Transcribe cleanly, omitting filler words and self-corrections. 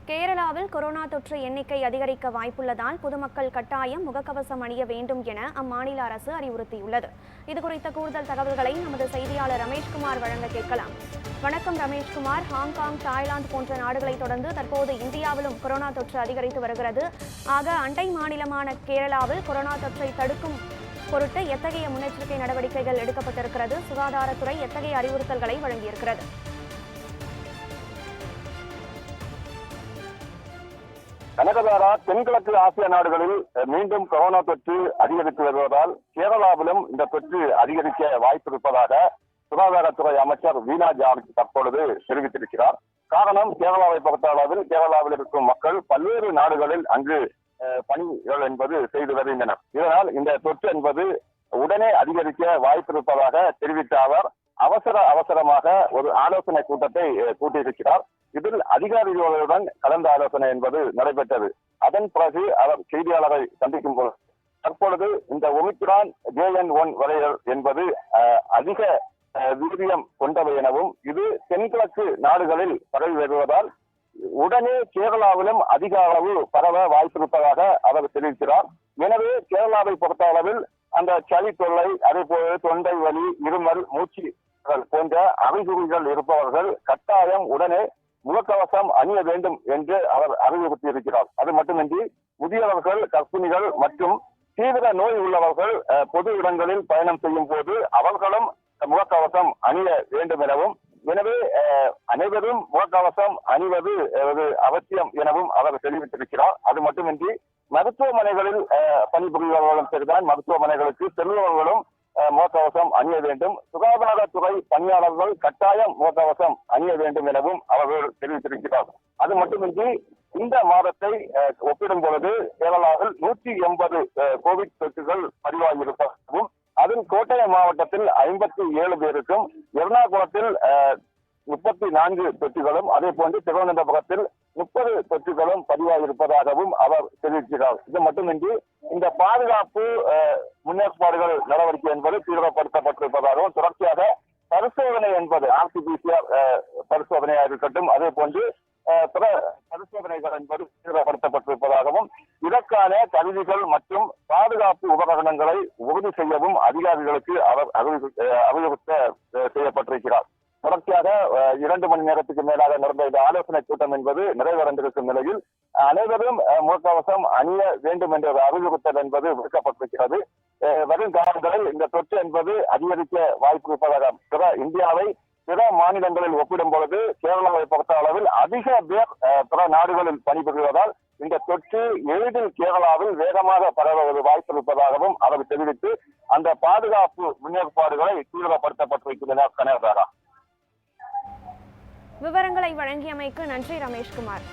கேரளாவில் கொரோனா தொற்று எண்ணிக்கை அதிகரிக்க வாய்ப்புள்ளதால் பொதுமக்கள் கட்டாயம் முகக்கவசம் அணிய வேண்டும் என அம்மாநில அரசு அறிவுறுத்தியுள்ளது. இதுகுறித்த கூடுதல் தகவல்களை நமது செய்தியாளர் ரமேஷ்குமார் வழங்க கேட்கலாம். வணக்கம் ரமேஷ்குமார். ஹாங்காங், தாய்லாந்து போன்ற நாடுகளை தொடர்ந்து தற்போது இந்தியாவிலும் கொரோனா தொற்று அதிகரித்து வருகிறது. ஆக அண்டை மாநிலமான கேரளாவில் கொரோனா தொற்றை தடுக்கும் பொருட்டு எத்தகைய முன்னெச்சரிக்கை நடவடிக்கைகள் எடுக்கப்பட்டிருக்கிறது? சுகாதாரத்துறை எத்தகைய அறிவுறுத்தல்களை வழங்கியிருக்கிறது? கனகதாரா, தென்கிழக்கு ஆசிய நாடுகளில் மீண்டும் கொரோனா தொற்று அதிகரித்து வருவதால் கேரளாவிலும் இந்த தொற்று அதிகரிக்க வாய்ப்பு இருப்பதாக சுகாதாரத்துறை அமைச்சர் வீணா ஜார்ஜ் தற்பொழுது தெரிவித்திருக்கிறார். காரணம், கேரளாவை பொறுத்தளவில் கேரளாவில் இருக்கும் மக்கள் பல்வேறு நாடுகளில் அங்கு பணிகள் என்பது செய்து வருகின்றனர். இதனால் இந்த தொற்று என்பது உடனே அதிகரிக்க வாய்ப்பு இருப்பதாக தெரிவித்த அவர் அவசரமாக ஒரு ஆலோசனை கூட்டத்தை கூட்டியிருக்கிறார். இதில் அதிகாரிகளுடன் கலந்த ஆலோசனை என்பது நடைபெற்றது. அதன் பிறகு அவர் செய்தியாளரை சந்திக்கும் போது தற்பொழுது இந்த ஒமிக்ரான் JN.1 வரையல் என்பது அதிக வீரியம் கொண்டவை எனவும் இது தென்கிழக்கு நாடுகளில் பரவி வருவதால் உடனே கேரளாவிலும் அதிக அளவு பரவ வாய்ப்பிருப்பதாக அவர் தெரிவிக்கிறார். எனவே கேரளாவை பொறுத்த அளவில் அந்த சளி தொல்லை, அதே போல தொண்டை வலி, இருமல், மூச்சு போன்ற அறிகுறிகள் இருப்பவர்கள் கட்டாயம் உடனே முகக்கவசம் அணிய வேண்டும் என்று அவர் அறிவுறுத்தியிருக்கிறார். அது மட்டுமின்றி முதியவர்கள், கர்ப்பிணிகள் மற்றும் தீவிர நோய் உள்ளவர்கள் பொது இடங்களில் பயணம் செய்யும் போது அவர்களும் முகக்கவசம் அணிய வேண்டும் எனவும், எனவே அனைவரும் முகக்கவசம் அணிவது அவசியம் எனவும் அவர் தெரிவித்திருக்கிறார். அது மட்டுமின்றி மருத்துவமனைகளில் பணிபுரிபவர்களும் சரிதான், மருத்துவமனைகளுக்கு செல்பவர்களும் முகக்கவசம் அணிய வேண்டும். சுகாதாரத்துறை பணியாளர்கள் கட்டாயம் முகக்கவசம் அணிய வேண்டும் எனவும் அவர்கள் தெரிவித்திருக்கிறார். அது மட்டுமின்றி இந்த மாதத்தை ஒப்பிடும் பொழுது கேரளாவில் 180 கோவிட் தொற்றுகள் பதிவாகியிருப்பதாகவும், அதில் கோட்டயம் மாவட்டத்தில் 57 பேருக்கும், எர்ணாகுளத்தில் 34 தொற்றுகளும், அதே போன்று திருவனந்தபுரத்தில் 30 தொற்றுகளும் பதிவாகியிருப்பதாகவும் அவர் தெரிவிக்கிறார். இது மட்டுமின்றி இந்த பாதுகாப்பு முன்னேற்பாடுகள் நடவடிக்கை என்பது தீவிரப்படுத்தப்பட்டிருப்பதாகவும், தொடர்ச்சியாக பரிசோதனை என்பது RT-PCR பரிசோதனையாக இருக்கட்டும், அதே போன்று பிற பரிசோதனைகள் என்பது தீவிரப்படுத்தப்பட்டிருப்பதாகவும், இதற்கான கருவிகள் மற்றும் பாதுகாப்பு உபகரணங்களை உறுதி செய்யவும் அதிகாரிகளுக்கு அவர் அறிவுறுத்த செய்யப்பட்டிருக்கிறார். தொடர்ச்சியாக 2 மணி நேரத்துக்கு மேலாக நடந்த இந்த ஆலோசனை கூட்டம் என்பது நிறைவடைந்திருக்கும் நிலையில் அனைவரும் முகக்கவசம் அணிய வேண்டும் என்ற அறிவுறுத்தல் என்பது விடுக்கப்பட்டிருக்கிறது. வரும் காலங்களில் இந்த தொற்று என்பது அதிகரிக்க வாய்ப்பு இருப்பதாக இந்தியாவை பிற மாநிலங்களில் ஒப்பிடும் பொழுது கேரளாவை பொறுத்த அளவில் அதிக பேர் பிற நாடுகளில் பணிபுரிவதால் இந்த தொற்று எளிதில் கேரளாவில் வேகமாக பரவுவது வாய்ப்பு இருப்பதாகவும் அவர் தெரிவித்து அந்த பாதுகாப்பு முன்னேற்பாடுகளை தீவிரப்படுத்தப்பட்டிருக்கின்றனர். கனகதாரா, விவரங்களை வழங்கியமைக்கு நன்றி ரமேஷ்குமார்.